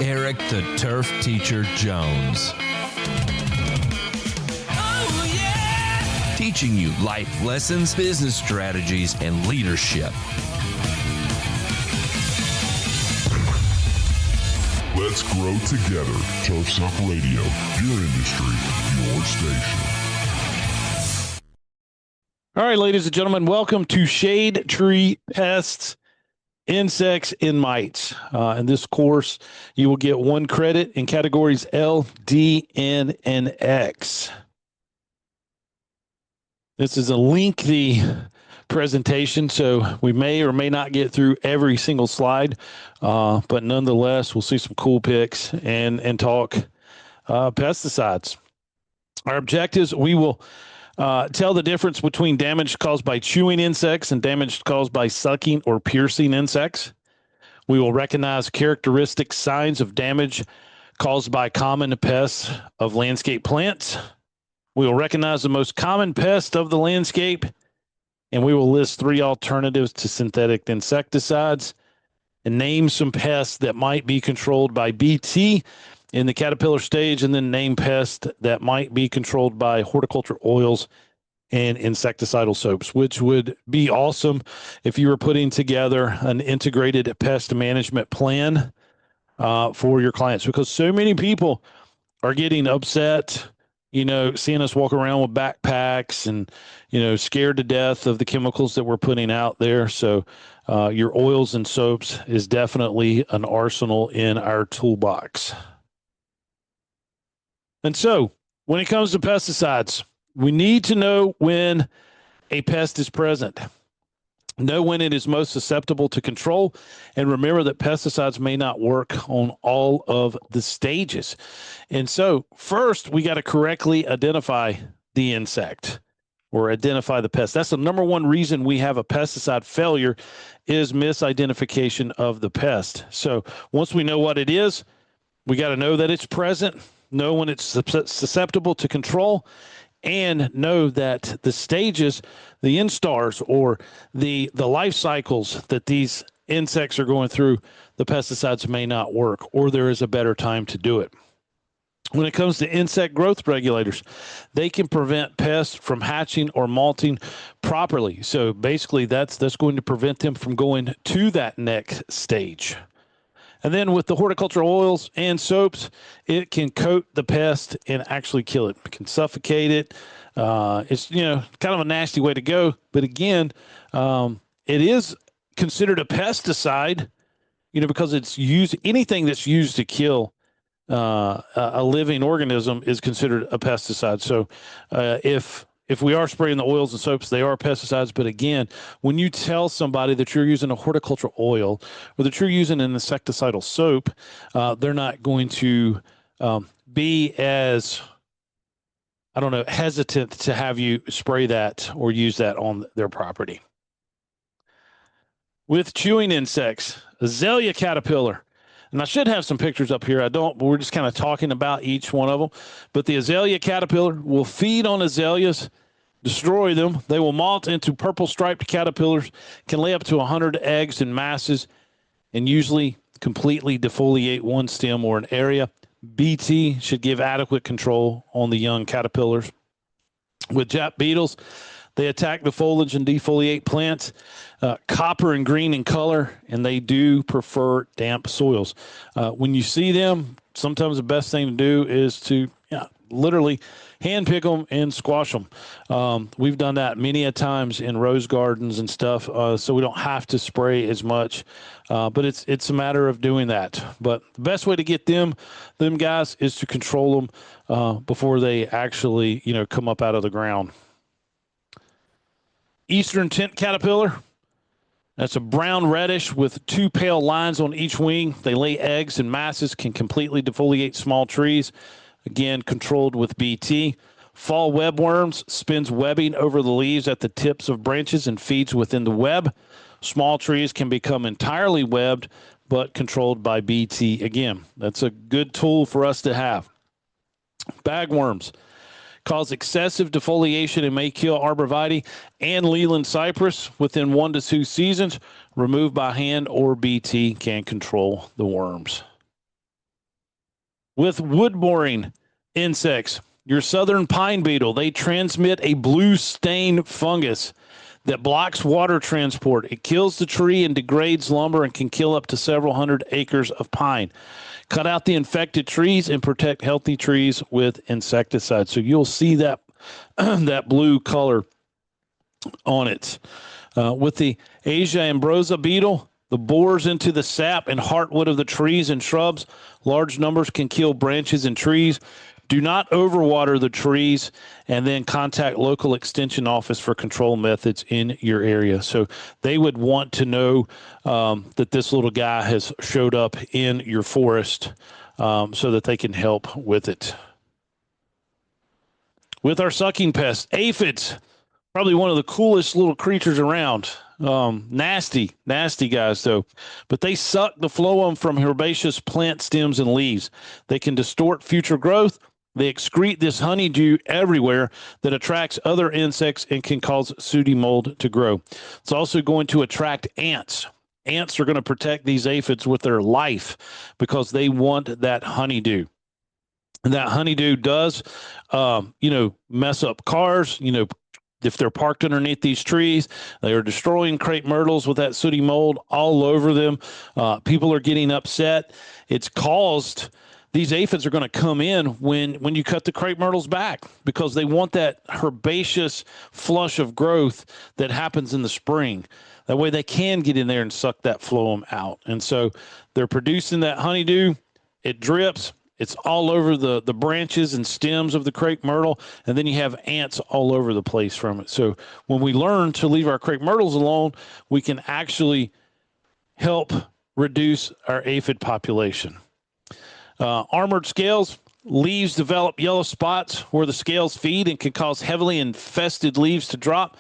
Eric the Turf Teacher Jones. Oh, yeah! Teaching you life lessons, business strategies, and leadership. Let's grow together. Turf Talk Radio, your industry, your station. All right, ladies and gentlemen, welcome to Shade Tree Pests, Insects, and Mites. In this course, you will get 1 credit in categories L, D, N, and X. This is a lengthy presentation, so we may or may not get through every single slide, but nonetheless, we'll see some cool picks and talk pesticides. Our objectives, we will tell the difference between damage caused by chewing insects and damage caused by sucking or piercing insects. We will recognize characteristic signs of damage caused by common pests of landscape plants. We will recognize the most common pest of the landscape, and we will list 3 alternatives to synthetic insecticides and name some pests that might be controlled by BT in the caterpillar stage, and then name pests that might be controlled by horticulture oils and insecticidal soaps, which would be awesome if you were putting together an integrated pest management plan for your clients, because so many people are getting upset, seeing us walk around with backpacks and, scared to death of the chemicals that we're putting out there. So your oils and soaps is definitely an arsenal in our toolbox. And so when it comes to pesticides, we need to know when a pest is present, know when it is most susceptible to control, and remember that pesticides may not work on all of the stages. And so first, we got to correctly identify the insect or identify the pest. That's the number one reason we have a pesticide failure, is misidentification of the pest. So once we know what it is, we got to know that it's present, know when it's susceptible to control, and know that the stages, the instars, or the life cycles that these insects are going through, the pesticides may not work, or there is a better time to do it. When it comes to insect growth regulators, they can prevent pests from hatching or molting properly. So basically, that's going to prevent them from going to that next stage. And then with the horticultural oils and soaps, it can coat the pest and actually kill it. It can suffocate it. It's, kind of a nasty way to go. But again, it is considered a pesticide, because it's used, anything that's used to kill a living organism is considered a pesticide. So if we are spraying the oils and soaps, they are pesticides. But again, when you tell somebody that you're using a horticultural oil or that you're using an insecticidal soap, they're not going to be as, hesitant to have you spray that or use that on their property. With chewing insects, azalea caterpillar. And I should have some pictures up here. I don't, but we're just kind of talking about each one of them. But the azalea caterpillar will feed on azaleas, destroy them. They will molt into purple striped caterpillars, can lay up to 100 eggs in masses, and usually completely defoliate one stem or an area. BT should give adequate control on the young caterpillars. With Jap beetles, they attack the foliage and defoliate plants, copper and green in color, and they do prefer damp soils. When you see them, sometimes the best thing to do is to literally hand pick them and squash them. We've done that many a times in rose gardens and stuff, so we don't have to spray as much. But it's a matter of doing that. But the best way to get them guys is to control them before they actually come up out of the ground. Eastern tent caterpillar. That's a brown reddish with 2 pale lines on each wing. They lay eggs in masses, can completely defoliate small trees. Again, controlled with BT. Fall webworms, spins webbing over the leaves at the tips of branches and feeds within the web. Small trees can become entirely webbed, but controlled by BT. Again, that's a good tool for us to have. Bagworms cause excessive defoliation and may kill arborvitae and Leland cypress within 1 to 2 seasons. Removed by hand or BT can control the worms. With wood-boring insects, your southern pine beetle, they transmit a blue stain fungus that blocks water transport. It kills the tree and degrades lumber and can kill up to several hundred acres of pine. Cut out the infected trees and protect healthy trees with insecticides. So you'll see that that blue color on it. With the Asia ambrosa beetle, the bores into the sap and heartwood of the trees and shrubs. Large numbers can kill branches and trees. Do not overwater the trees, and then contact local extension office for control methods in your area. So they would want to know that this little guy has showed up in your forest so that they can help with it. With our sucking pests, aphids, probably one of the coolest little creatures around. Nasty guys though, but they suck the phloem from herbaceous plant stems and leaves. They can distort future growth. They excrete this honeydew everywhere that attracts other insects and can cause sooty mold to grow. It's also going to attract ants. Ants are going to protect these aphids with their life because they want that honeydew. And that honeydew does, mess up cars, if they're parked underneath these trees. They are destroying crepe myrtles with that sooty mold all over them. People are getting upset. It's caused, these aphids are going to come in when you cut the crepe myrtles back because they want that herbaceous flush of growth that happens in the spring. That way they can get in there and suck that phloem out. And so they're producing that honeydew. It drips. It's all over the branches and stems of the crepe myrtle, and then you have ants all over the place from it. So when we learn to leave our crepe myrtles alone, we can actually help reduce our aphid population. Armored scales, leaves develop yellow spots where the scales feed and can cause heavily infested leaves to drop,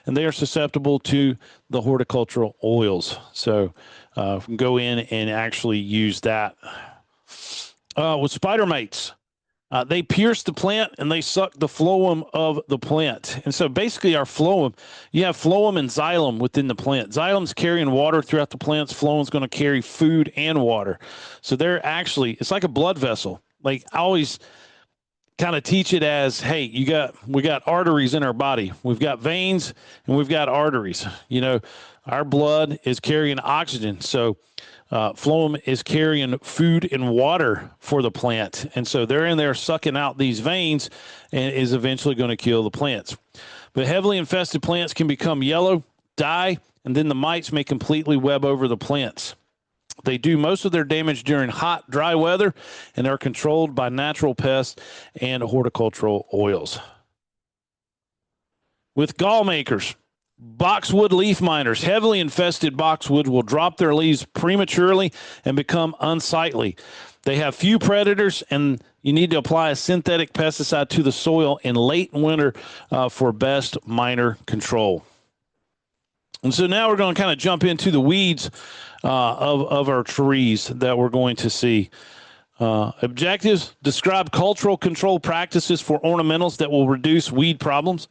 and they are susceptible to the horticultural oils. So go in and actually use that. With spider mites, they pierce the plant and they suck the phloem of the plant. And so basically our phloem, you have phloem and xylem within the plant. Xylem's carrying water throughout the plants. Phloem's going to carry food and water. So they're actually, it's like a blood vessel. Like I always kind of teach it as, hey, we got arteries in our body. We've got veins and we've got arteries. Our blood is carrying oxygen. So phloem is carrying food and water for the plant. And so they're in there sucking out these veins and is eventually going to kill the plants. But heavily infested plants can become yellow, die, and then the mites may completely web over the plants. They do most of their damage during hot, dry weather and are controlled by natural pests and horticultural oils. With gall makers, boxwood leaf miners, heavily infested boxwood will drop their leaves prematurely and become unsightly. They have few predators, and you need to apply a synthetic pesticide to the soil in late winter for best miner control. And so now we're going to kind of jump into the weeds of our trees that we're going to see. Objectives: describe cultural control practices for ornamentals that will reduce weed problems.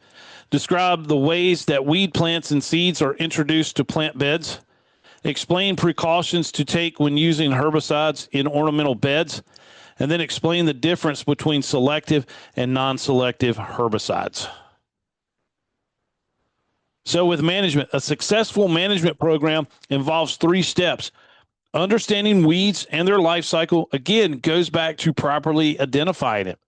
Describe the ways that weed plants and seeds are introduced to plant beds. Explain precautions to take when using herbicides in ornamental beds. And then explain the difference between selective and non-selective herbicides. So with management, a successful management program involves 3 steps. Understanding weeds and their life cycle, again, goes back to properly identifying it.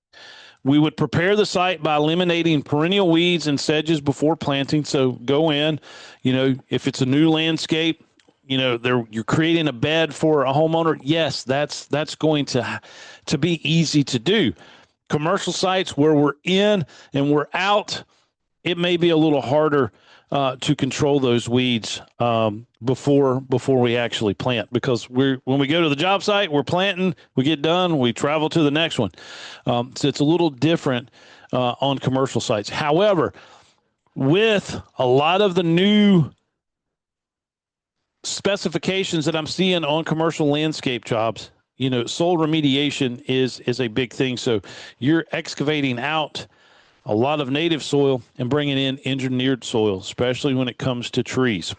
We would prepare the site by eliminating perennial weeds and sedges before planting. So go in, if it's a new landscape, you're creating a bed for a homeowner. Yes, that's going to be easy to do. Commercial sites where we're in and we're out, it may be a little harder to control those weeds before we actually plant, because when we go to the job site, we're planting, we get done, we travel to the next one. So it's a little different on commercial sites. However, with a lot of the new specifications that I'm seeing on commercial landscape jobs, soil remediation is a big thing. So you're excavating out a lot of native soil and bringing in engineered soil, especially when it comes to trees.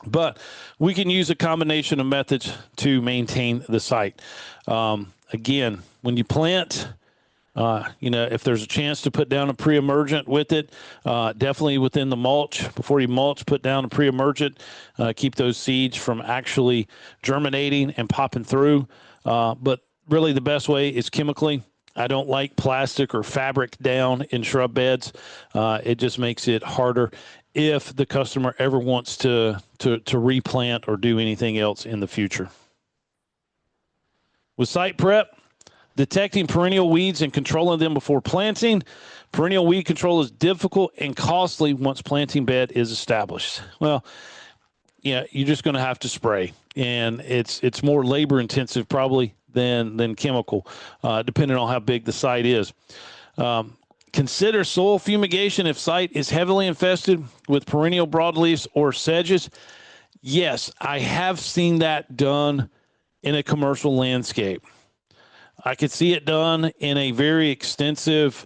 But we can use a combination of methods to maintain the site. Again, when you plant, if there's a chance to put down a pre-emergent with it, definitely within the mulch. Before you mulch, put down a pre-emergent. Keep those seeds from actually germinating and popping through. But really the best way is chemically. I don't like plastic or fabric down in shrub beds. It just makes it harder if the customer ever wants to replant or do anything else in the future. With site prep, detecting perennial weeds and controlling them before planting. Perennial weed control is difficult and costly once planting bed is established. Well, you're just going to have to spray, and it's more labor intensive probably than chemical, depending on how big the site is. Consider soil fumigation if site is heavily infested with perennial broadleafs or sedges. Yes, I have seen that done in a commercial landscape. I could see it done in a very extensive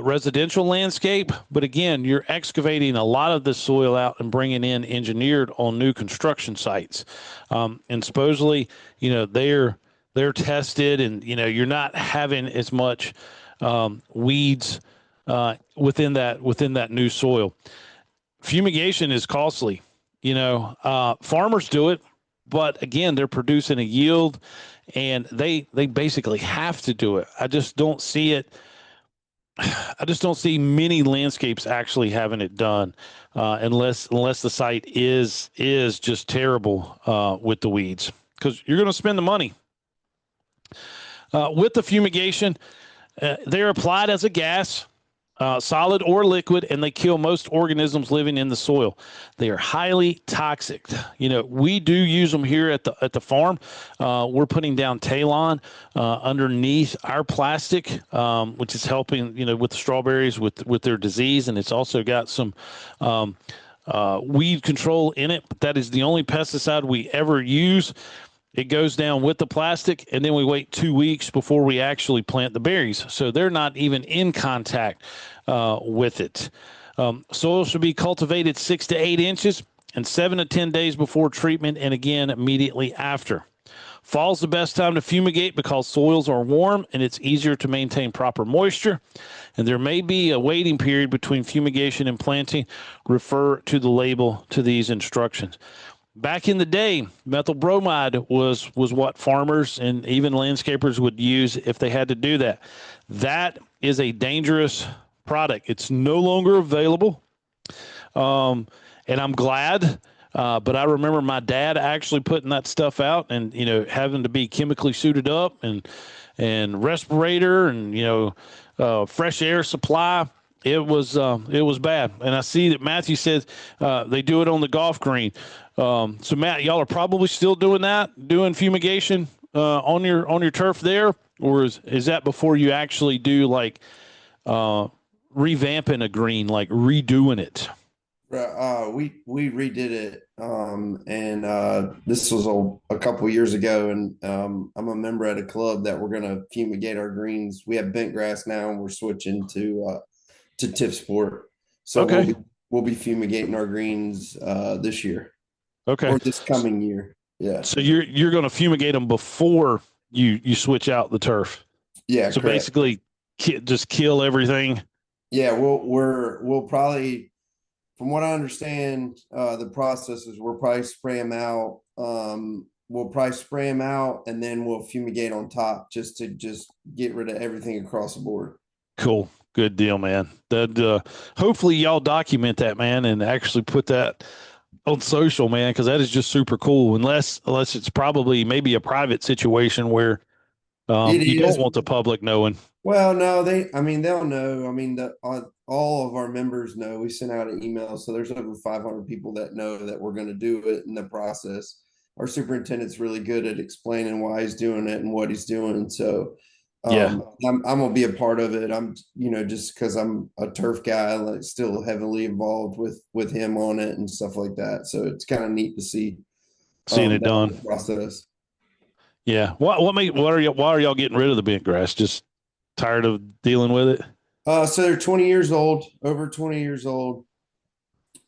residential landscape, but again, you're excavating a lot of the soil out and bringing in engineered on new construction sites. And supposedly, they're tested, and you're not having as much weeds within that new soil. Fumigation is costly. Farmers do it, but again, they're producing a yield, and they basically have to do it. I just don't see many landscapes actually having it done, unless the site is just terrible with the weeds, because you're going to spend the money. With the fumigation, they're applied as a gas, solid or liquid, and they kill most organisms living in the soil. They are highly toxic. We do use them here at the farm. We're putting down Talon underneath our plastic, which is helping, with the strawberries with their disease, and it's also got some weed control in it. But that is the only pesticide we ever use. It goes down with the plastic, and then we wait 2 weeks before we actually plant the berries. So they're not even in contact with it. Soil should be cultivated 6 to 8 inches and 7 to 10 days before treatment, and again immediately after. Fall's the best time to fumigate because soils are warm and it's easier to maintain proper moisture. And there may be a waiting period between fumigation and planting. Refer to the label to these instructions. Back in the day, methyl bromide was what farmers and even landscapers would use if they had to do that. That is a dangerous product. It's no longer available, and I'm glad. But I remember my dad actually putting that stuff out, and having to be chemically suited up and respirator and fresh air supply. It was bad. And I see that Matthew said they do it on the golf green. So Matt, y'all are probably still doing fumigation on your turf there, or is that before you actually do like revamping a green, like redoing it? We redid it, and this was a couple years ago, and I'm a member at a club that we're gonna fumigate our greens. We have bent grass now, and we're switching to Tip Sport. So okay. we'll be fumigating our greens this year. Okay. Or this coming year. Yeah. So you're going to fumigate them before you switch out the turf. Yeah. So correct. basically, just kill everything. Yeah. We'll probably, from what I understand, the process is we'll probably spray them out. We'll probably spray them out, and then we'll fumigate on top just to get rid of everything across the board. Cool. Good deal, man. That hopefully y'all document that, man, and actually put that on social, man, because that is just super cool. Unless it's probably maybe a private situation where you don't want the public knowing. Well, no, they'll know. I mean, all of our members know. We sent out an email, so there's over 500 people that know that we're going to do it in the process. Our superintendent's really good at explaining why he's doing it and what he's doing. So I'm gonna be a part of it. I'm, just because I'm a turf guy, like still heavily involved with him on it and stuff like that. So it's kind of neat to see seeing it done. Process. Yeah. Why are y'all getting rid of the bent grass? Just tired of dealing with it? So they're 20 years old, over 20 years old.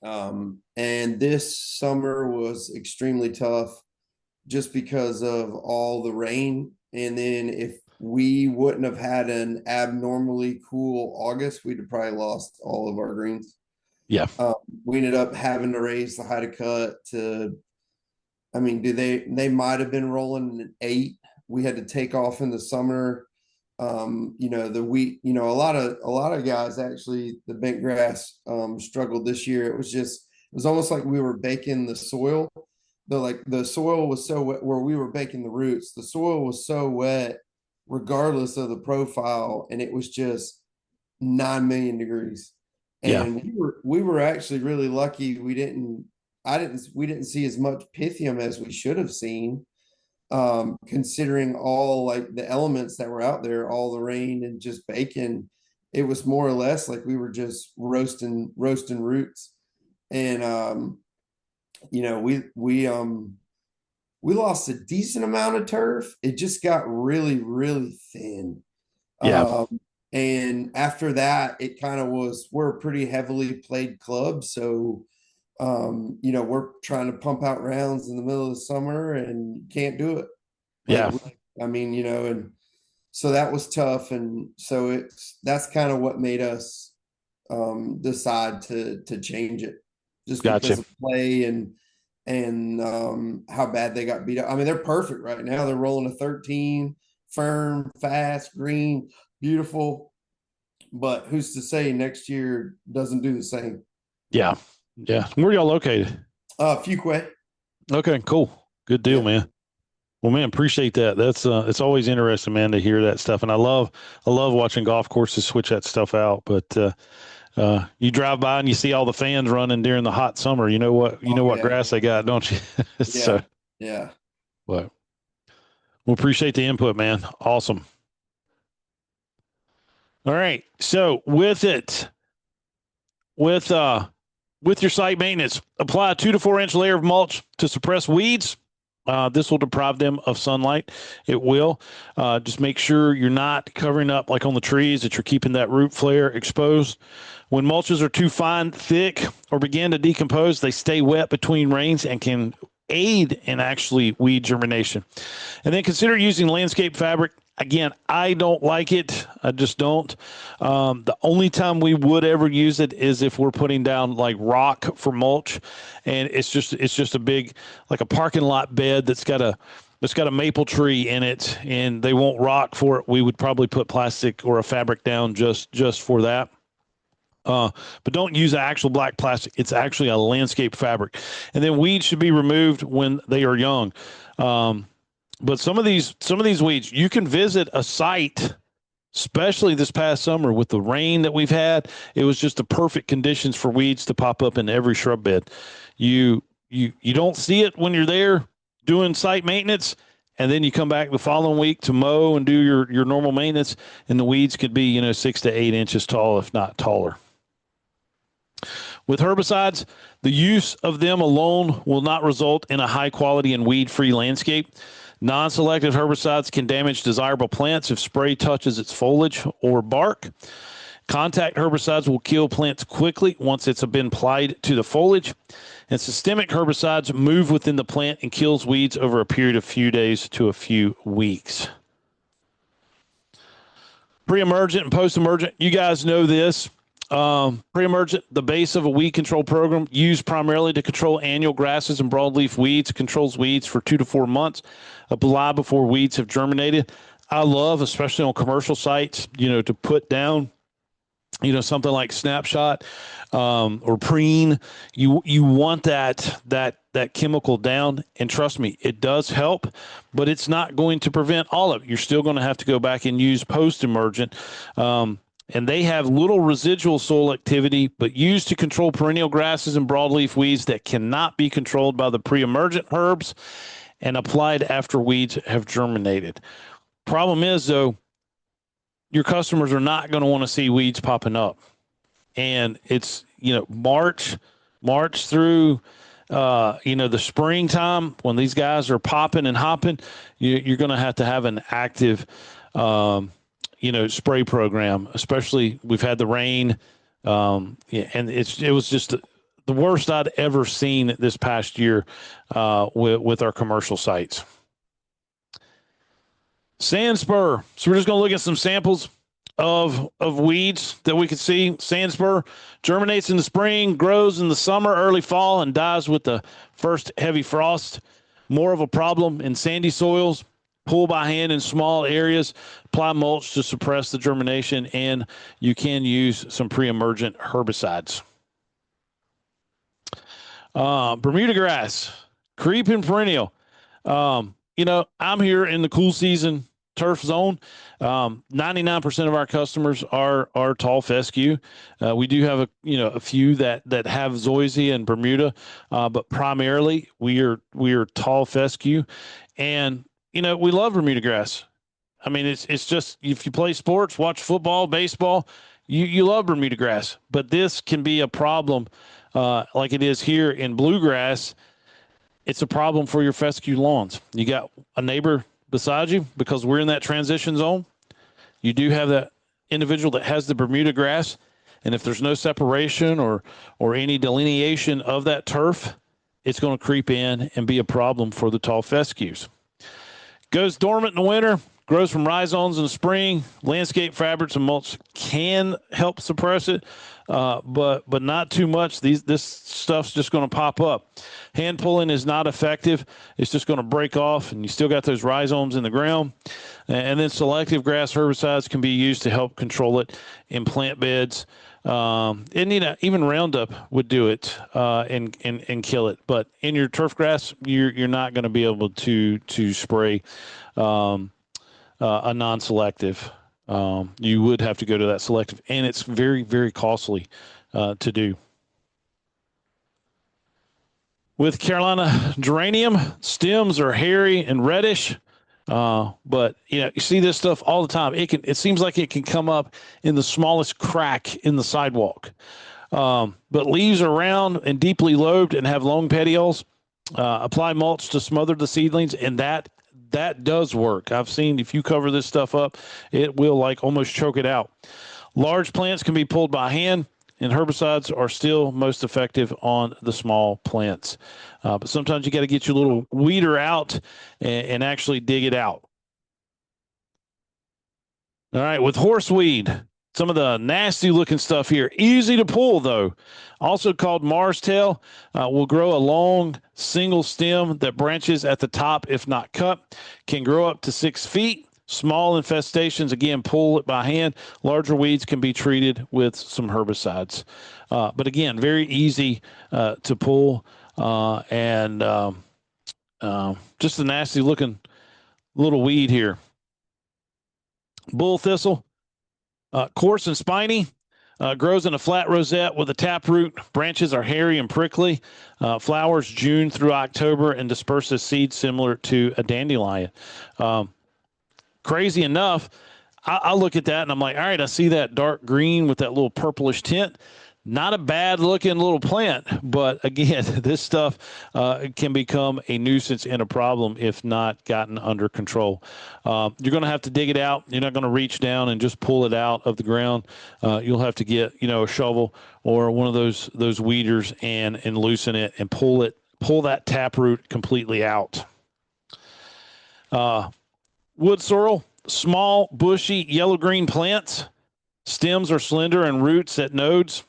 And this summer was extremely tough just because of all the rain. And then if we wouldn't have had an abnormally cool August, we'd have probably lost all of our greens. Yeah. We ended up having to raise the height of cut to, I mean, they might have been rolling an 8. We had to take off in the summer. The wheat, a lot of guys actually, the bent grass struggled this year. It was almost like we were baking the soil. The soil was so wet where we were baking the roots. The soil was so wet, regardless of the profile, and it was just 9 million degrees. And we were actually really lucky. We didn't see as much pythium as we should have seen, considering all like the elements that were out there, all the rain and just baking. It was more or less like we were just roasting roots. And we lost a decent amount of turf. It just got really, really thin. Yeah. And after that, it kind of we're a pretty heavily played club. So, we're trying to pump out rounds in the middle of the summer and can't do it. And so that was tough. And so that's kind of what made us decide to change it, just because of play and how bad they got beat up. I mean, they're perfect right now. They're rolling a 13, firm, fast, green, beautiful. But who's to say next year doesn't do the same? Yeah. Yeah. Where are y'all located? Fuquay. Okay, cool. Good deal, man. Well, man, appreciate that. That's it's always interesting, man, to hear that stuff. And I love watching golf courses switch that stuff out. But you drive by and you see all the fans running during the hot summer. You know what grass they got, don't you? So yeah. But we'll appreciate the input, man. Awesome. All right. So with your site maintenance, apply a 2 to 4 inch layer of mulch to suppress weeds. This will deprive them of sunlight. It will. Just make sure you're not covering up like on the trees, that you're keeping that root flare exposed. When mulches are too fine, thick, or begin to decompose, they stay wet between rains and can aid in actually weed germination. And then consider using landscape fabric. Again, I don't like it. I just don't. The only time we would ever use it is if we're putting down like rock for mulch, and it's just a big, like a parking lot bed that's got a maple tree in it, and they won't rock for it. We would probably put plastic or a fabric down just for that. But don't use actual black plastic. It's actually a landscape fabric. And then weeds should be removed when they are young. But some of these weeds, you can visit a site, especially this past summer with the rain that we've had. It was just the perfect conditions for weeds to pop up in every shrub bed. You don't see it when you're there doing site maintenance, and then you come back the following week to mow and do your normal maintenance, and the weeds could be 6 to 8 inches tall, if not taller. With herbicides, the use of them alone will not result in a high quality and weed-free landscape. Non-selective herbicides can damage desirable plants if spray touches its foliage or bark. Contact herbicides will kill plants quickly once it's been applied to the foliage. And systemic herbicides move within the plant and kills weeds over a period of few days to a few weeks. Pre-emergent and post-emergent, you guys know this. Pre-emergent, the base of a weed control program, used primarily to control annual grasses and broadleaf weeds, controls weeds for 2 to 4 months, apply before weeds have germinated. I love, especially on commercial sites, to put down, something like Snapshot or Preen. You want that chemical down, and trust me, it does help, but it's not going to prevent all of it. You're still going to have to go back and use post-emergent. And they have little residual soil activity, but used to control perennial grasses and broadleaf weeds that cannot be controlled by the pre-emergent herbs, and applied after weeds have germinated. Problem is, though, your customers are not going to want to see weeds popping up. And it's, March through, the springtime, when these guys are popping and hopping, you're going to have an active spray program, especially we've had the rain. And it was just the worst I'd ever seen this past year with our commercial sites. Sand spur. So we're just going to look at some samples of weeds that we can see. Sand spur germinates in the spring, grows in the summer, early fall, and dies with the first heavy frost. More of a problem in sandy soils. Pull by hand in small areas. Apply mulch to suppress the germination, and you can use some pre-emergent herbicides. Bermuda grass, creeping perennial. I'm here in the cool season turf zone. 99% of our customers are tall fescue. We do have a few that have zoysia and Bermuda, but primarily we are tall fescue, and we love Bermuda grass. I mean, it's just, if you play sports, watch football, baseball, you love Bermuda grass, but this can be a problem, like it is here in bluegrass. It's a problem for your fescue lawns. You got a neighbor beside you, because we're in that transition zone. You do have that individual that has the Bermuda grass, and if there's no separation or any delineation of that turf, it's going to creep in and be a problem for the tall fescues. Goes dormant in the winter, grows from rhizomes in the spring. Landscape fabrics and mulch can help suppress it, but not too much. This stuff's just going to pop up. Hand pulling is not effective. It's just going to break off, and you still got those rhizomes in the ground. And then selective grass herbicides can be used to help control it in plant beds. Even Roundup would do it and kill it. But in your turf grass, you're not going to be able to spray a non-selective. You would have to go to that selective, and it's very, very costly to do. With Carolina geranium, stems are hairy and reddish, but you see this stuff all the time. It seems like it can come up in the smallest crack in the sidewalk. But leaves are round and deeply lobed and have long petioles. Apply mulch to smother the seedlings, and that does work. I've seen, if you cover this stuff up, it will almost choke it out. Large plants can be pulled by hand, and herbicides are still most effective on the small plants. But sometimes you got to get your little weeder out and actually dig it out. All right, with horseweed, some of the nasty looking stuff here, easy to pull though. Also called Mars tail, will grow a long single stem that branches at the top if not cut. Can grow up to 6 feet. Small infestations, again, pull it by hand. Larger weeds can be treated with some herbicides. But again, very easy to pull, and just a nasty looking little weed here. Bull thistle, coarse and spiny, grows in a flat rosette with a taproot. Branches are hairy and prickly. Flowers June through October and disperses seeds similar to a dandelion. Crazy enough, I look at that and I'm like, all right, I see that dark green with that little purplish tint. Not a bad looking little plant, but again, this stuff can become a nuisance and a problem if not gotten under control. You're going to have to dig it out. You're not going to reach down and just pull it out of the ground. You'll have to get, a shovel or one of those weeders and loosen it and pull that taproot completely out. Wood sorrel, small, bushy, yellow-green plants. Stems are slender and roots at nodes.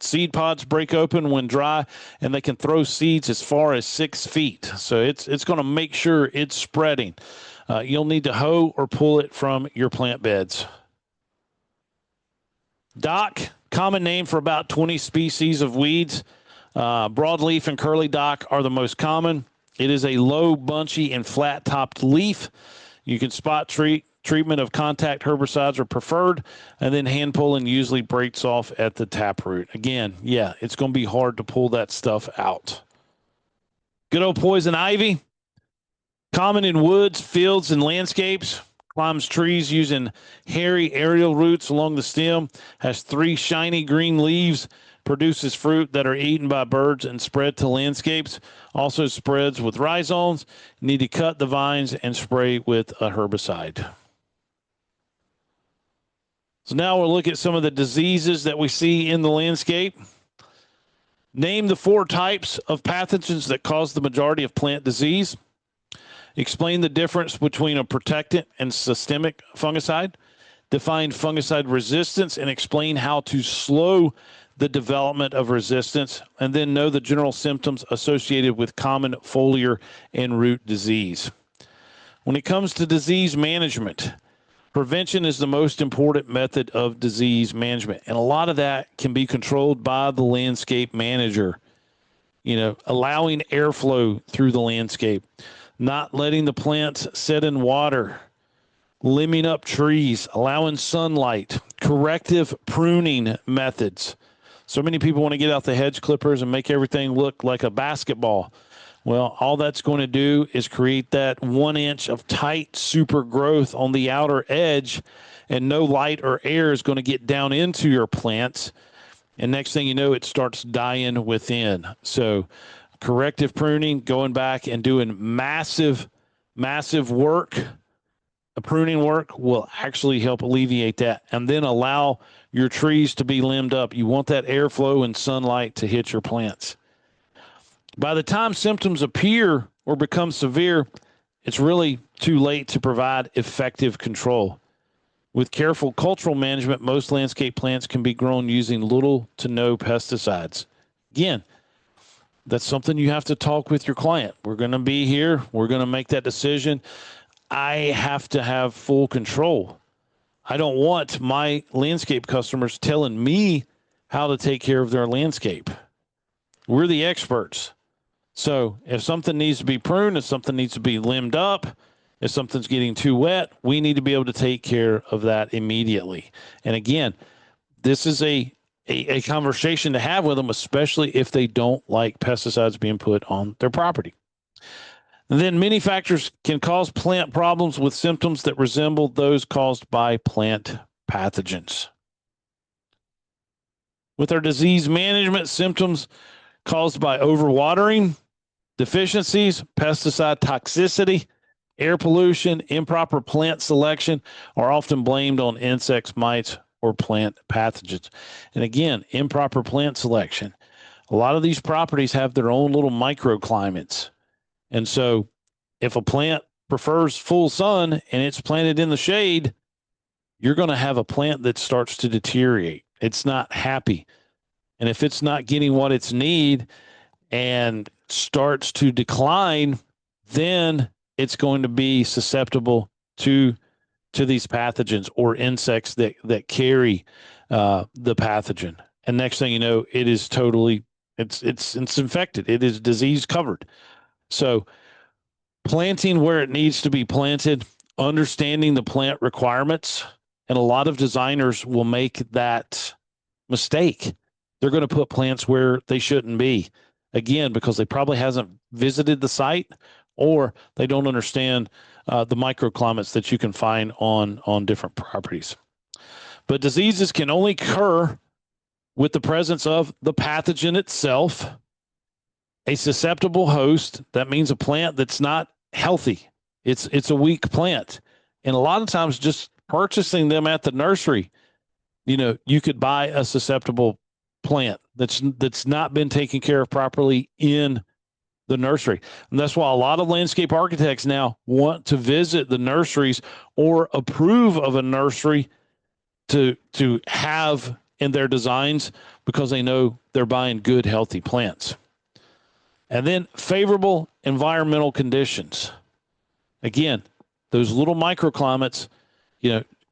Seed pods break open when dry, and they can throw seeds as far as 6 feet. So it's going to make sure it's spreading. You'll need to hoe or pull it from your plant beds. Dock, common name for about 20 species of weeds. Broadleaf and curly dock are the most common. It is a low, bunchy, and flat-topped leaf. You can spot treatment of contact herbicides are preferred, and then hand pulling usually breaks off at the taproot. Again, yeah, it's going to be hard to pull that stuff out. Good old poison ivy, common in woods, fields, and landscapes. Climbs trees using hairy aerial roots along the stem. Has 3 shiny green leaves. Produces fruit that are eaten by birds and spread to landscapes. Also spreads with rhizomes. You need to cut the vines and spray with a herbicide. So now we'll look at some of the diseases that we see in the landscape. Name the 4 types of pathogens that cause the majority of plant disease. Explain the difference between a protectant and systemic fungicide. Define fungicide resistance and explain how to slow the development of resistance, and then know the general symptoms associated with common foliar and root disease. When it comes to disease management, prevention is the most important method of disease management, and a lot of that can be controlled by the landscape manager. Allowing airflow through the landscape, not letting the plants sit in water, limbing up trees, allowing sunlight, corrective pruning methods. So many people want to get out the hedge clippers and make everything look like a basketball. Well, all that's going to do is create that 1 inch of tight super growth on the outer edge, and no light or air is going to get down into your plants. And next thing you know, it starts dying within. So corrective pruning, going back and doing massive work, pruning work will actually help alleviate that. And then allow your trees to be limbed up. You want that airflow and sunlight to hit your plants. By the time symptoms appear or become severe, it's really too late to provide effective control. With careful cultural management, most landscape plants can be grown using little to no pesticides. Again, that's something you have to talk with your client. We're going to be here. We're going to make that decision. I have to have full control. I don't want my landscape customers telling me how to take care of their landscape. We're the experts. So if something needs to be pruned, if something needs to be limbed up, if something's getting too wet, we need to be able to take care of that immediately. And again, this is a conversation to have with them, especially if they don't like pesticides being put on their property. And then many factors can cause plant problems with symptoms that resemble those caused by plant pathogens. With our disease management, symptoms caused by overwatering, deficiencies, pesticide toxicity, air pollution, improper plant selection are often blamed on insects, mites, or plant pathogens. And again, improper plant selection. A lot of these properties have their own little microclimates. And so if a plant prefers full sun and it's planted in the shade, you're going to have a plant that starts to deteriorate. It's not happy. And if it's not getting what it's need and starts to decline, then it's going to be susceptible to these pathogens or insects that carry the pathogen. And next thing you know, it is totally, it's infected. It is disease covered. So planting where it needs to be planted, understanding the plant requirements, and a lot of designers will make that mistake. They're going to put plants where they shouldn't be. Again, because they probably hasn't visited the site, or they don't understand the microclimates that you can find on different properties. But diseases can only occur with the presence of the pathogen itself, a susceptible host. That means a plant that's not healthy. It's a weak plant. And a lot of times just purchasing them at the nursery, you could buy a susceptible plant that's not been taken care of properly in the nursery. And that's why a lot of landscape architects now want to visit the nurseries or approve of a nursery to have in their designs, because they know they're buying good, healthy plants. And then favorable environmental conditions. Again, those little microclimates,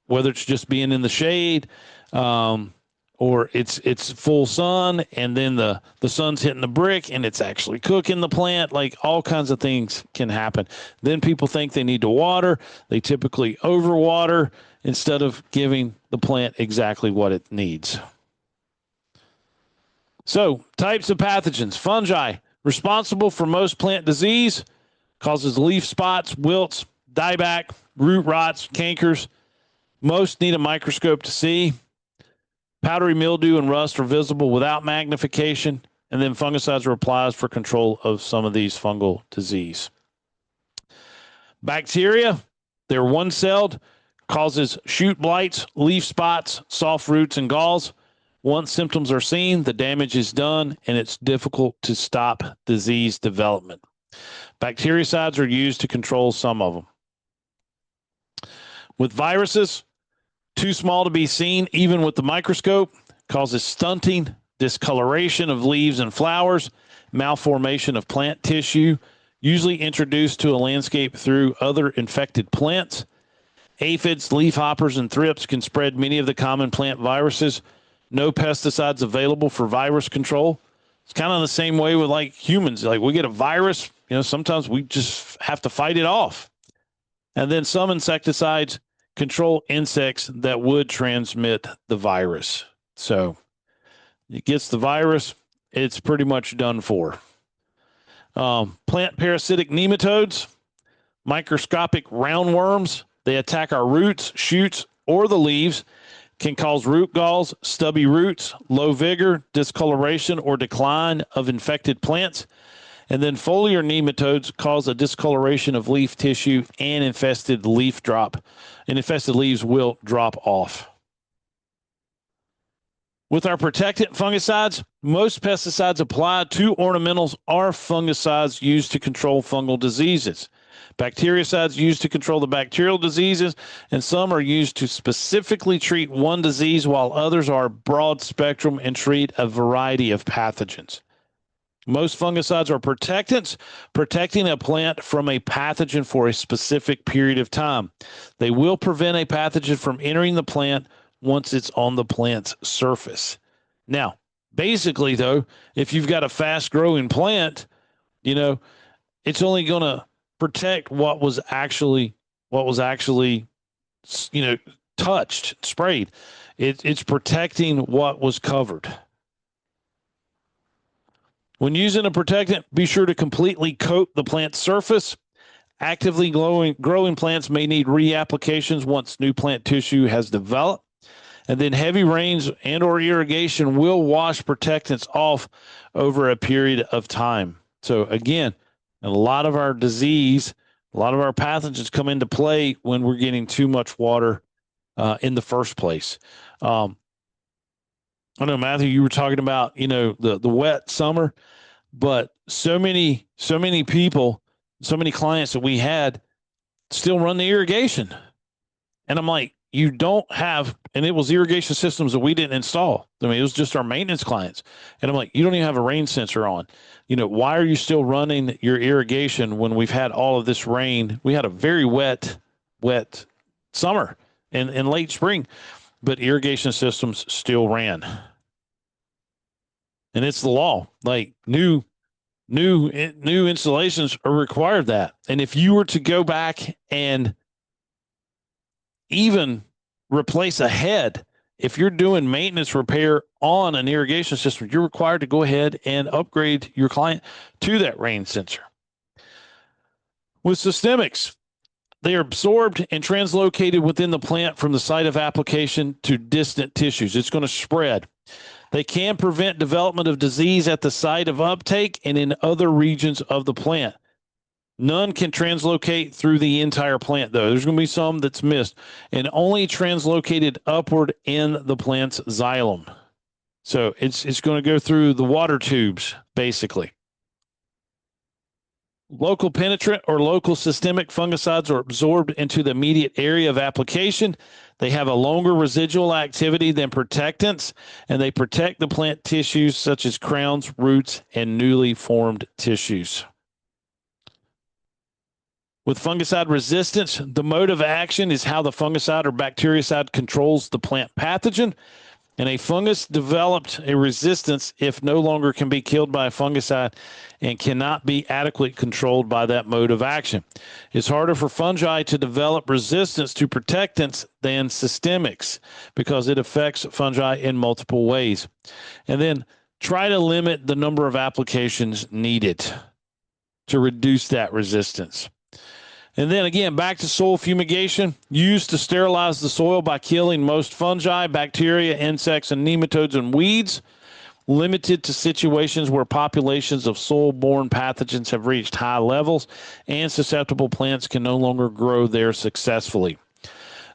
whether it's just being in the shade, or it's full sun, and then the sun's hitting the brick and it's actually cooking the plant. Like, all kinds of things can happen. Then people think they need to water. They typically overwater instead of giving the plant exactly what it needs. So, types of pathogens. Fungi, responsible for most plant disease, causes leaf spots, wilts, dieback, root rots, cankers. Most need a microscope to see. Powdery mildew and rust are visible without magnification, and then fungicides are applied for control of some of these fungal disease. Bacteria, they're one-celled, causes shoot blights, leaf spots, soft roots, and galls. Once symptoms are seen, the damage is done, and it's difficult to stop disease development. Bactericides are used to control some of them. With viruses, too small to be seen even with the microscope, causes stunting, discoloration of leaves and flowers, malformation of plant tissue, usually introduced to a landscape through other infected plants. Aphids, leafhoppers, and thrips can spread many of the common plant viruses. No pesticides available for virus control. It's kind of the same way with like humans. Like we get a virus, sometimes we just have to fight it off. And then some insecticides control insects that would transmit the virus. So it gets the virus, it's pretty much done for. Plant parasitic nematodes, microscopic roundworms. They attack our roots, shoots, or the leaves, can cause root galls, stubby roots, low vigor, discoloration, or decline of infected plants. And then foliar nematodes cause a discoloration of leaf tissue and infested leaves will drop off. With our protectant fungicides, most pesticides applied to ornamentals are fungicides used to control fungal diseases. Bactericides used to control the bacterial diseases, and some are used to specifically treat one disease, while others are broad spectrum and treat a variety of pathogens. Most fungicides are protectants, protecting a plant from a pathogen for a specific period of time. They will prevent a pathogen from entering the plant once it's on the plant's surface. Now, basically, though, if you've got a fast-growing plant, it's only going to protect what was actually touched, sprayed. It's protecting what was covered. When using a protectant, be sure to completely coat the plant's surface. Actively growing plants may need reapplications once new plant tissue has developed. And then heavy rains and or irrigation will wash protectants off over a period of time. So again, a lot of our pathogens come into play when we're getting too much water in the first place. I know, Matthew, you were talking about, the wet summer, but so many people, so many clients that we had still run the irrigation. And I'm like, you don't have, and it was irrigation systems that we didn't install. I mean, it was just our maintenance clients. And I'm like, you don't even have a rain sensor on. Why are you still running your irrigation when we've had all of this rain? We had a very wet summer and late spring, but irrigation systems still ran. And it's the law. Like new installations are required that. And if you were to go back and even replace a head, if you're doing maintenance repair on an irrigation system, you're required to go ahead and upgrade your client to that rain sensor. With systemics, they are absorbed and translocated within the plant from the site of application to distant tissues. It's going to spread. They can prevent development of disease at the site of uptake and in other regions of the plant. None can translocate through the entire plant, though. There's going to be some that's missed, and only translocated upward in the plant's xylem. So it's going to go through the water tubes, basically. Local penetrant or local systemic fungicides are absorbed into the immediate area of application. They have a longer residual activity than protectants, and they protect the plant tissues such as crowns, roots, and newly formed tissues. With fungicide resistance, the mode of action is how the fungicide or bactericide controls the plant pathogen. And a fungus developed a resistance if no longer can be killed by a fungicide and cannot be adequately controlled by that mode of action. It's harder for fungi to develop resistance to protectants than systemics because it affects fungi in multiple ways. And then try to limit the number of applications needed to reduce that resistance. And then again, back to soil fumigation, used to sterilize the soil by killing most fungi, bacteria, insects, and nematodes and weeds, limited to situations where populations of soil-borne pathogens have reached high levels and susceptible plants can no longer grow there successfully.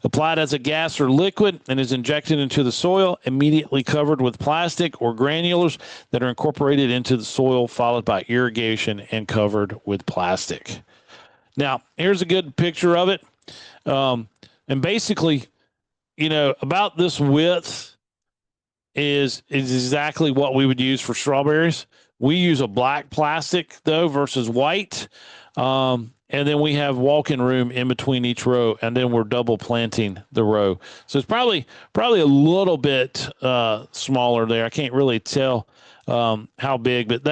Applied as a gas or liquid and is injected into the soil, immediately covered with plastic or granulars that are incorporated into the soil, followed by irrigation and covered with plastic. Now, here's a good picture of it. And basically, about this width is exactly what we would use for strawberries. We use a black plastic, though, versus white. And then we have walk-in room in between each row, and then we're double planting the row. So it's probably a little bit smaller there. I can't really tell how big, but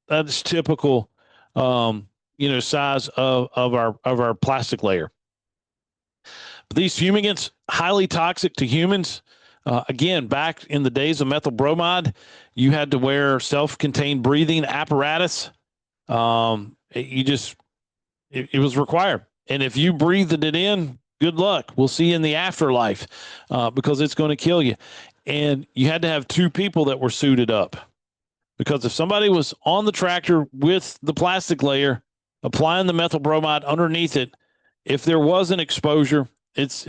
that's typical, size of our plastic layer. But these fumigants, highly toxic to humans. Again, back in the days of methyl bromide, you had to wear self-contained breathing apparatus. It was required. And if you breathed it in, good luck. We'll see you in the afterlife because it's going to kill you. And you had to have two people that were suited up, because if somebody was on the tractor with the plastic layer, applying the methyl bromide underneath it, if there was an exposure, it's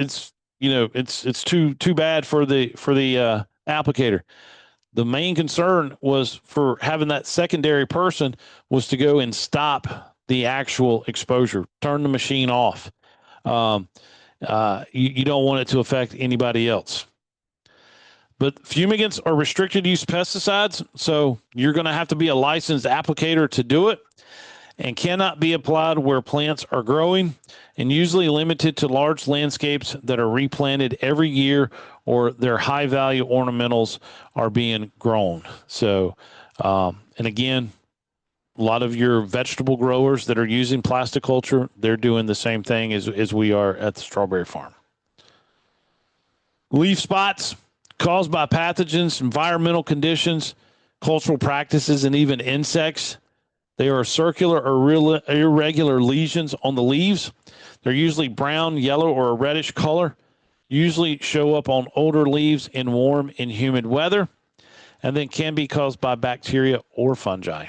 too bad for the applicator. The main concern was for having that secondary person was to go and stop the actual exposure, turn the machine off. You don't want it to affect anybody else. But fumigants are restricted use pesticides, so you're going to have to be a licensed applicator to do it, and cannot be applied where plants are growing, and usually limited to large landscapes that are replanted every year, or their high-value ornamentals are being grown. So, and again, a lot of your vegetable growers that are using plasticulture, they're doing the same thing as we are at the strawberry farm. Leaf spots caused by pathogens, environmental conditions, cultural practices, and even insects. They are circular or irregular lesions on the leaves. They're usually brown, yellow, or a reddish color, usually show up on older leaves in warm and humid weather, and then can be caused by bacteria or fungi.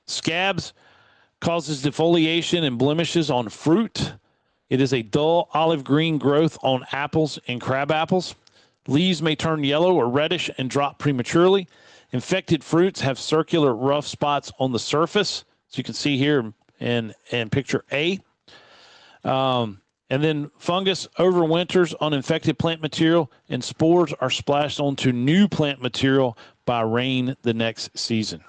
Scabs causes defoliation and blemishes on fruit. It is a dull olive green growth on apples and crab apples. Leaves may turn yellow or reddish and drop prematurely. Infected fruits have circular rough spots on the surface, so you can see here in picture A. And then fungus overwinters on infected plant material, and spores are splashed onto new plant material by rain the next season.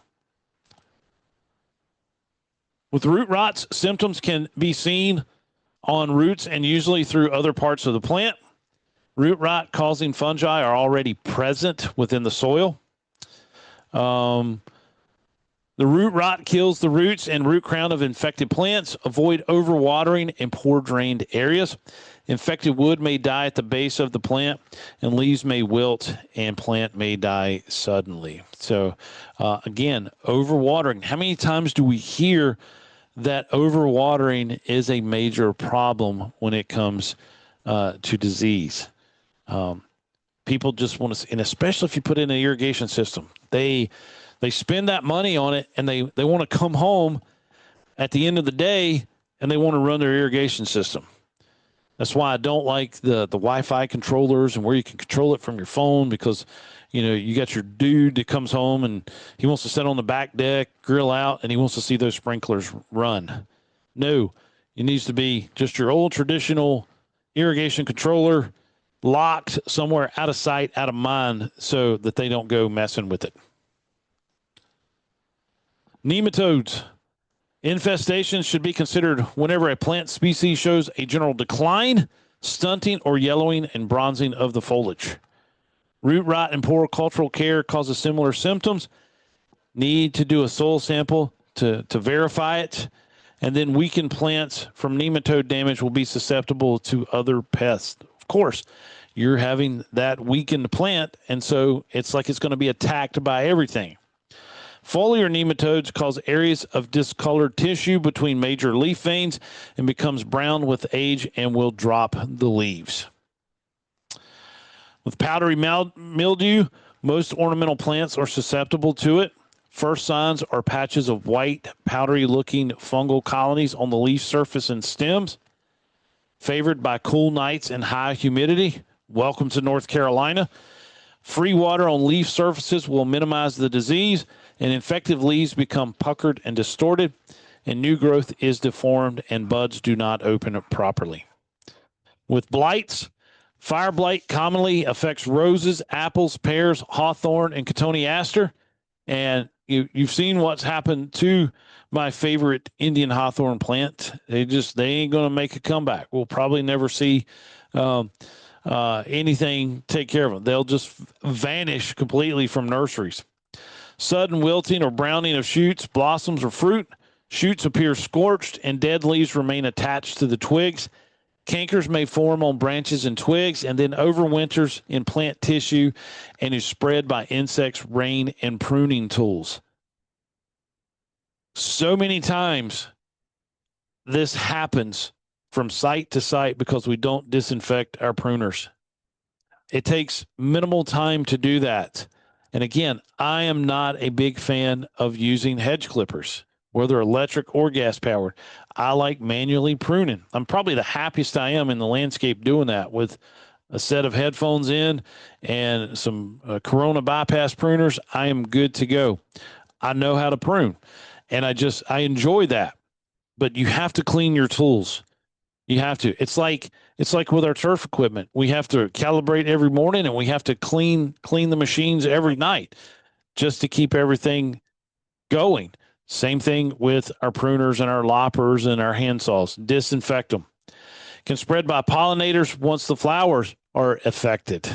With root rots, symptoms can be seen on roots and usually through other parts of the plant. Root rot causing fungi are already present within the soil. The root rot kills the roots and root crown of infected plants. Avoid overwatering in poor drained areas. Infected wood may die at the base of the plant, and leaves may wilt, and plant may die suddenly. So, again, overwatering. How many times do we hear that overwatering is a major problem when it comes to disease? People just want to, and especially if you put in an irrigation system, they spend that money on it, and they want to come home at the end of the day and they want to run their irrigation system. That's why I don't like the Wi-Fi controllers and where you can control it from your phone, because you got your dude that comes home and he wants to sit on the back deck, grill out, and he wants to see those sprinklers run. No, it needs to be just your old traditional irrigation controller, locked somewhere out of sight, out of mind, so that they don't go messing with it. Nematodes. Infestations should be considered whenever a plant species shows a general decline, stunting, or yellowing and bronzing of the foliage. Root rot and poor cultural care causes similar symptoms. Need to do a soil sample to verify it. And then weakened plants from nematode damage will be susceptible to other pests. Of course, you're having that weakened plant, and so it's like it's going to be attacked by everything. Foliar nematodes cause areas of discolored tissue between major leaf veins and becomes brown with age and will drop the leaves. With powdery mildew, most ornamental plants are susceptible to it. First signs are patches of white, powdery-looking fungal colonies on the leaf surface and stems. favored by cool nights and high humidity. Welcome to North Carolina. Free water on leaf surfaces will minimize the disease, and infected leaves become puckered and distorted, and new growth is deformed, and buds do not open up properly. With blights, fire blight commonly affects roses, apples, pears, hawthorn, and cotoneaster. And you've seen what's happened to my favorite Indian hawthorn plant. They ain't going to make a comeback. We'll probably never see anything take care of them. They'll just vanish completely from nurseries. Sudden wilting or browning of shoots, blossoms, or fruit. Shoots appear scorched and dead leaves remain attached to the twigs. Cankers may form on branches and twigs and then overwinters in plant tissue and is spread by insects, rain, and pruning tools. So many times this happens from site to site because we don't disinfect our pruners. It takes minimal time to do that. And again, I am not a big fan of using hedge clippers, whether electric or gas powered. I like manually pruning. I'm probably the happiest I am in the landscape doing that with a set of headphones in and some Corona bypass pruners. I am good to go. I know how to prune, and I enjoy that. But you have to clean your tools. You have to. It's like with our turf equipment. We have to calibrate every morning, and we have to clean the machines every night just to keep everything going. Same thing with our pruners and our loppers and our handsaws. Disinfect them. Can spread by pollinators once the flowers are infected.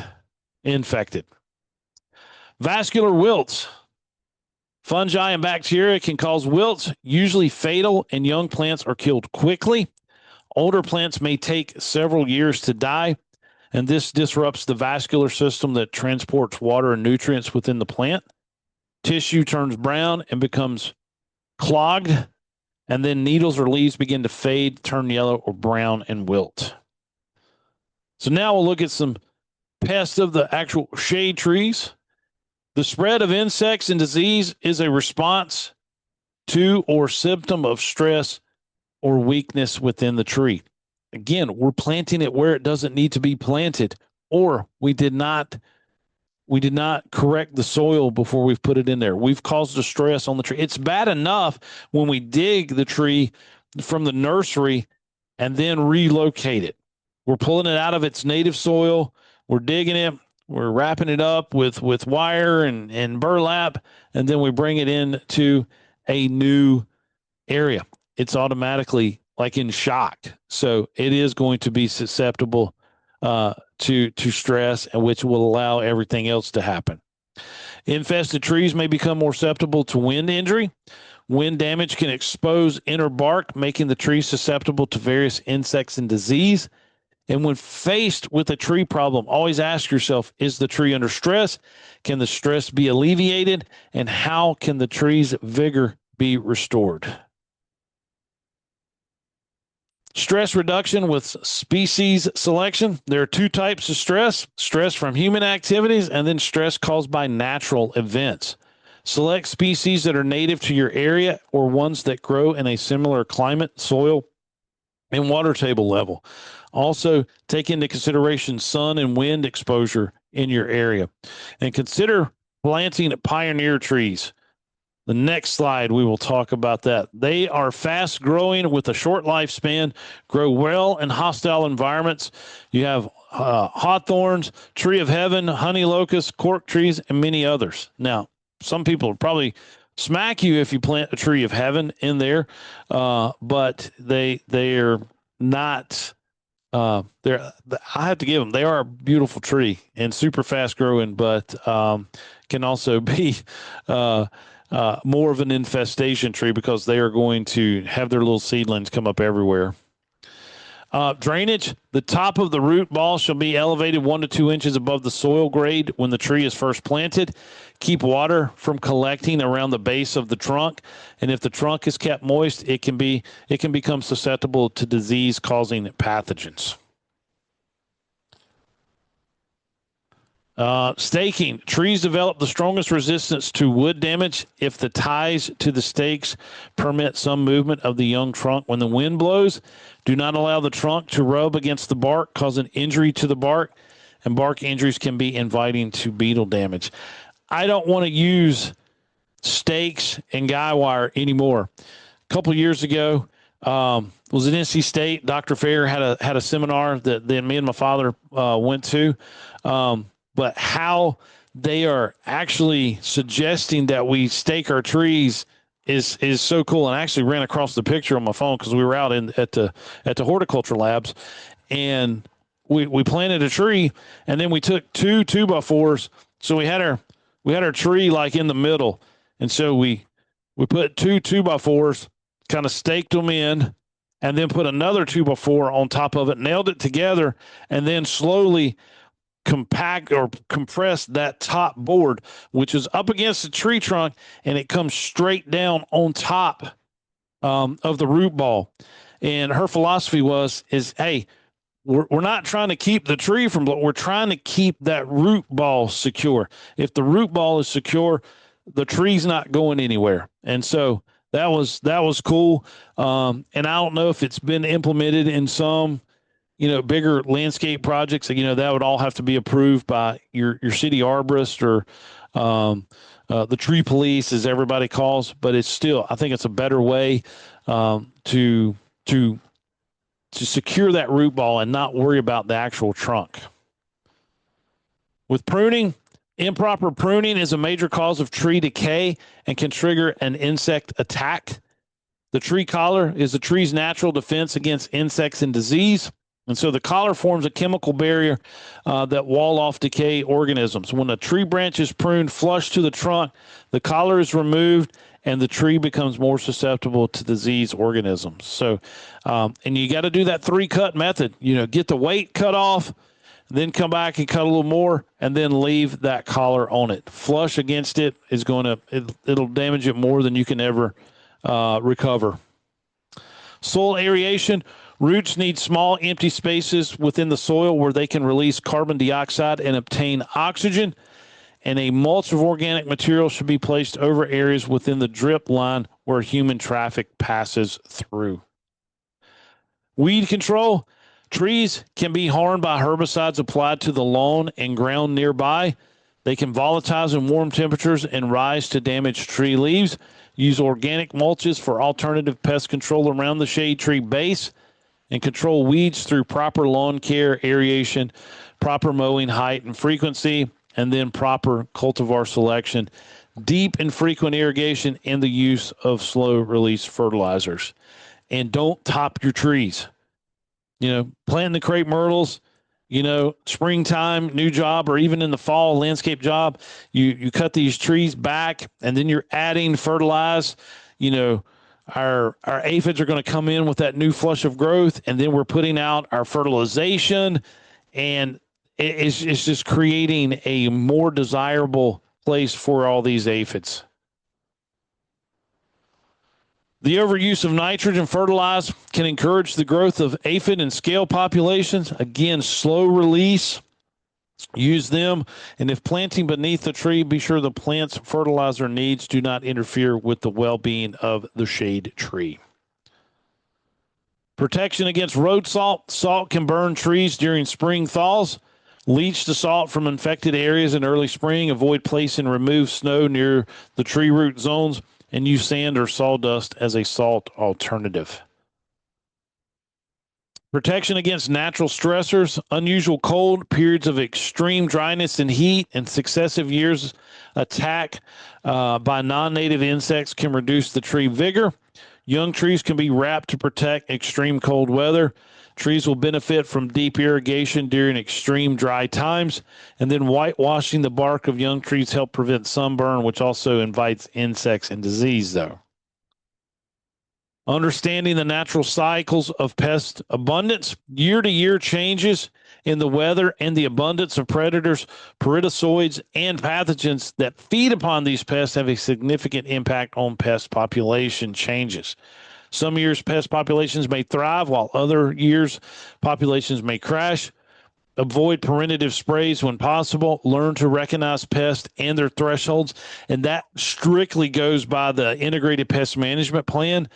Vascular wilts. Fungi and bacteria can cause wilts, usually fatal, and young plants are killed quickly. Older plants may take several years to die, and this disrupts the vascular system that transports water and nutrients within the plant. Tissue turns brown and becomes clogged, and then needles or leaves begin to fade, turn yellow or brown, and wilt. So now we'll look at some pests of the actual shade trees. The spread of insects and disease is a response to or symptom of stress or weakness within the tree. Again, we're planting it where it doesn't need to be planted, or we did not correct the soil before we've put it in there. We've caused a stress on the tree. It's bad enough when we dig the tree from the nursery and then relocate it. We're pulling it out of its native soil. We're digging it. We're wrapping it up with wire and burlap, and then we bring it into a new area. It's automatically like in shock. So it is going to be susceptible to stress, and which will allow everything else to happen. Infested trees may become more susceptible to wind injury. Wind damage can expose inner bark, making the tree susceptible to various insects and disease. And when faced with a tree problem, always ask yourself, is the tree under stress? Can the stress be alleviated? And how can the tree's vigor be restored? Stress reduction with species selection. There are two types of stress: stress from human activities and then stress caused by natural events. Select species that are native to your area or ones that grow in a similar climate, soil, and water table level. Also, take into consideration sun and wind exposure in your area. And consider planting pioneer trees. The next slide, we will talk about that. They are fast growing with a short lifespan, grow well in hostile environments. You have hawthorns, tree of heaven, honey locust, cork trees, and many others. Now, some people will probably smack you if you plant a tree of heaven in there, but they are not. I have to give them. They are a beautiful tree and super fast growing, but can also be more of an infestation tree because they are going to have their little seedlings come up everywhere. Drainage. The top of the root ball shall be elevated 1 to 2 inches above the soil grade when the tree is first planted. Keep water from collecting around the base of the trunk, and if the trunk is kept moist, it can become susceptible to disease-causing pathogens. Staking. Trees develop the strongest resistance to wood damage if the ties to the stakes permit some movement of the young trunk when the wind blows. Do not allow the trunk to rub against the bark, causing injury to the bark, and bark injuries can be inviting to beetle damage. I don't want to use stakes and guy wire anymore. A couple of years ago, was at NC State. Dr. Fair had a seminar that then me and my father went to. But how they are actually suggesting that we stake our trees is so cool. And I actually ran across the picture on my phone because we were out at the horticulture labs, and we planted a tree, and then we took two 2x4s. So we had our tree like in the middle, and so we put two 2x4s, kind of staked them in, and then put another 2x4 on top of it, nailed it together, and then slowly compact or compress that top board, which is up against the tree trunk, and it comes straight down on top of the root ball. And her philosophy is, hey, we're not trying to keep the tree from, but we're trying to keep that root ball secure. If the root ball is secure, the tree's not going anywhere. And so that was cool. And I don't know if it's been implemented in some bigger landscape projects. That would all have to be approved by your city arborist or the tree police, as everybody calls. But it's still, I think it's a better way to secure that root ball and not worry about the actual trunk. With pruning, improper pruning is a major cause of tree decay and can trigger an insect attack. The tree collar is the tree's natural defense against insects and disease. And so the collar forms a chemical barrier that wall off decay organisms. When a tree branch is pruned flush to the trunk, the collar is removed and the tree becomes more susceptible to disease organisms. So, and you got to do that 3-cut method. Get the weight cut off, then come back and cut a little more, and then leave that collar on it. Flush against it is it'll damage it more than you can ever recover. Soil aeration. Roots need small, empty spaces within the soil where they can release carbon dioxide and obtain oxygen, and a mulch of organic material should be placed over areas within the drip line where human traffic passes through. Weed control. Trees can be harmed by herbicides applied to the lawn and ground nearby. They can volatilize in warm temperatures and rise to damage tree leaves. Use organic mulches for alternative pest control around the shade tree base, and control weeds through proper lawn care, aeration, proper mowing height and frequency, and then proper cultivar selection, deep and frequent irrigation, and the use of slow-release fertilizers. And don't top your trees. Planting the crepe myrtles, springtime, new job, or even in the fall, landscape job, you cut these trees back, and then you're adding fertilize. Our aphids are going to come in with that new flush of growth, and then we're putting out our fertilization, and it's just creating a more desirable place for all these aphids. The overuse of nitrogen fertilizer can encourage the growth of aphid and scale populations. Again, slow release. Use them, and if planting beneath the tree, be sure the plant's fertilizer needs do not interfere with the well-being of the shade tree. Protection against road salt. Salt can burn trees during spring thaws. Leach the salt from infected areas in early spring. Avoid placing and remove snow near the tree root zones, and use sand or sawdust as a salt alternative. Protection against natural stressors. Unusual cold, periods of extreme dryness and heat, and successive years attack by non-native insects can reduce the tree vigor. Young trees can be wrapped to protect extreme cold weather. Trees will benefit from deep irrigation during extreme dry times. And then whitewashing the bark of young trees help prevent sunburn, which also invites insects and disease, though. Understanding the natural cycles of pest abundance. Year-to-year changes in the weather and the abundance of predators, parasitoids, and pathogens that feed upon these pests have a significant impact on pest population changes. Some years pest populations may thrive, while other years populations may crash. Avoid preventative sprays when possible. Learn to recognize pests and their thresholds. And that strictly goes by the integrated pest management plan.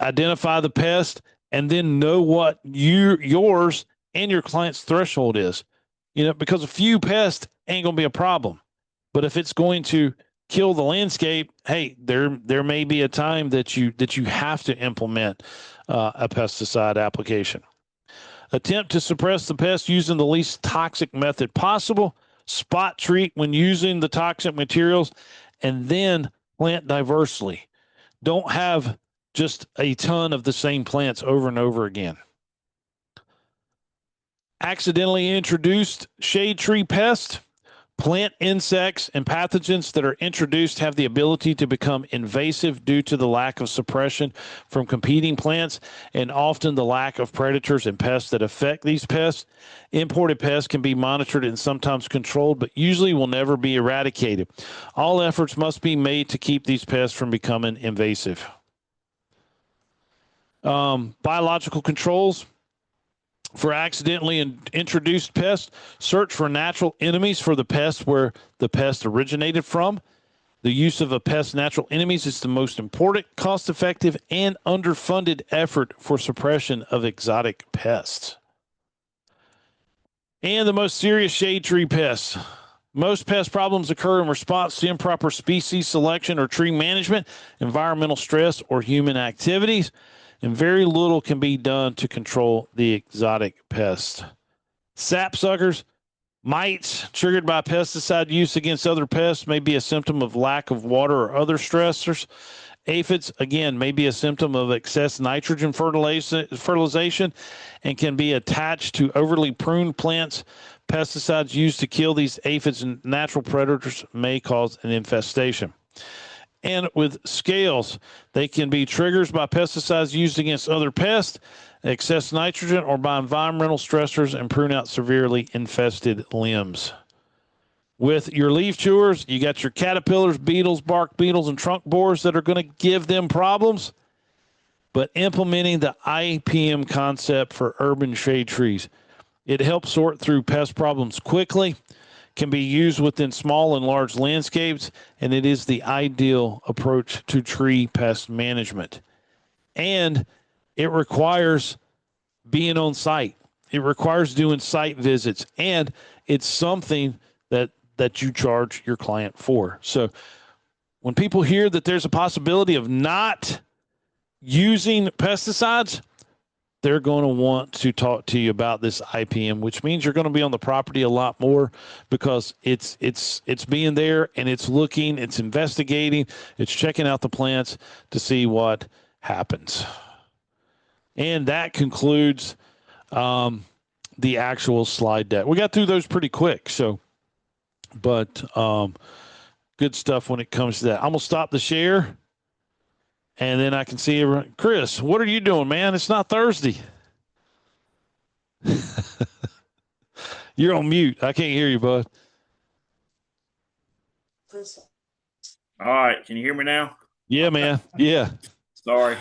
Identify the pest and then know what yours and your client's threshold is. Because a few pests ain't going to be a problem. But if it's going to kill the landscape, hey, there may be a time that you have to implement a pesticide application. Attempt to suppress the pest using the least toxic method possible. Spot treat when using the toxic materials, and then plant diversely. Don't have just a ton of the same plants over and over again. Accidentally introduced shade tree pest. Plant insects and pathogens that are introduced have the ability to become invasive due to the lack of suppression from competing plants and often the lack of predators and pests that affect these pests. Imported pests can be monitored and sometimes controlled, but usually will never be eradicated. All efforts must be made to keep these pests from becoming invasive. Biological controls. For accidentally introduced pests, search for natural enemies for the pest where the pest originated from. The use of a pest's natural enemies is the most important, cost-effective, and underfunded effort for suppression of exotic pests. And the most serious shade tree pests. Most pest problems occur in response to improper species selection or tree management, environmental stress, or human activities. And very little can be done to control the exotic pests. Sapsuckers, mites triggered by pesticide use against other pests may be a symptom of lack of water or other stressors. Aphids, again, may be a symptom of excess nitrogen fertilization and can be attached to overly pruned plants. Pesticides used to kill these aphids and natural predators may cause an infestation. And with scales, they can be triggers by pesticides used against other pests, excess nitrogen, or by environmental stressors and prune out severely infested limbs. With your leaf chewers, you got your caterpillars, beetles, bark beetles, and trunk borers that are going to give them problems. But implementing the IPM concept for urban shade trees, it helps sort through pest problems quickly, can be used within small and large landscapes, and it is the ideal approach to tree pest management. And it requires being on site. It requires doing site visits, and it's something that you charge your client for. So when people hear that there's a possibility of not using pesticides, they're going to want to talk to you about this IPM, which means you're going to be on the property a lot more because it's being there and it's looking, it's investigating, it's checking out the plants to see what happens. And that concludes the actual slide deck. We got through those pretty quick, but good stuff when it comes to that. I'm going to stop the share. And then I can see everyone. Chris, what are you doing, man? It's not Thursday. You're on mute. I can't hear you, bud. All right. Can you hear me now? Yeah, man. Yeah. Sorry.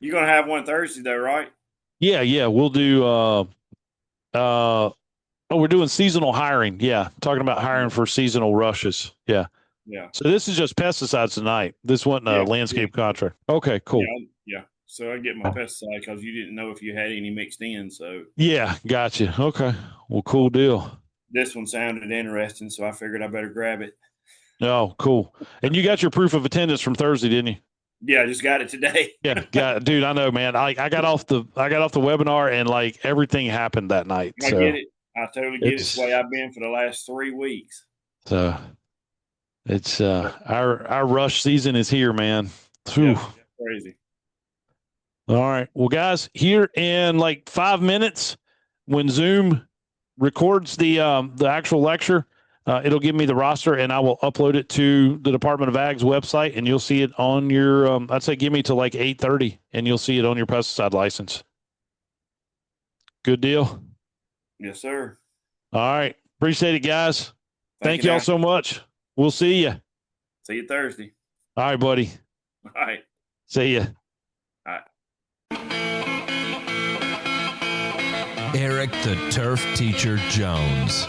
You're going to have one Thursday, though, right? Yeah. We'll do we're doing seasonal hiring. Yeah. Talking about hiring for seasonal rushes. Yeah. Yeah. So this is just pesticides tonight. This wasn't a landscape contract. Okay, cool. Yeah. So I get my pesticide because you didn't know if you had any mixed in. So yeah, gotcha. Okay. Well, cool deal. This one sounded interesting, so I figured I better grab it. Oh, cool. And you got your proof of attendance from Thursday, didn't you? Yeah, I just got it today. Yeah, dude, I know, man. I got off the webinar and like everything happened that night. I get it. I totally get it. It's the way I've been for the last 3 weeks. So it's our rush season is here, man. Yeah, crazy. All right. Well, guys, here in like 5 minutes, when Zoom records the actual lecture, it'll give me the roster and I will upload it to the Department of Ag's website and you'll see it on your, I'd say give me to like 8:30 and you'll see it on your pesticide license. Good deal. Yes, sir. All right. Appreciate it, guys. Thank y'all so much. We'll see you. See you Thursday. All right, buddy. All right. See ya. All right. Aaron Eric the Turf Teacher Jones.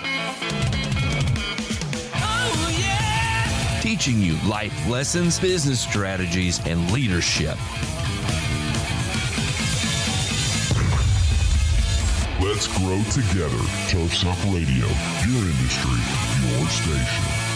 Teaching you life lessons, business strategies, and leadership. Let's grow together. Turf Talk Radio, your industry, your station.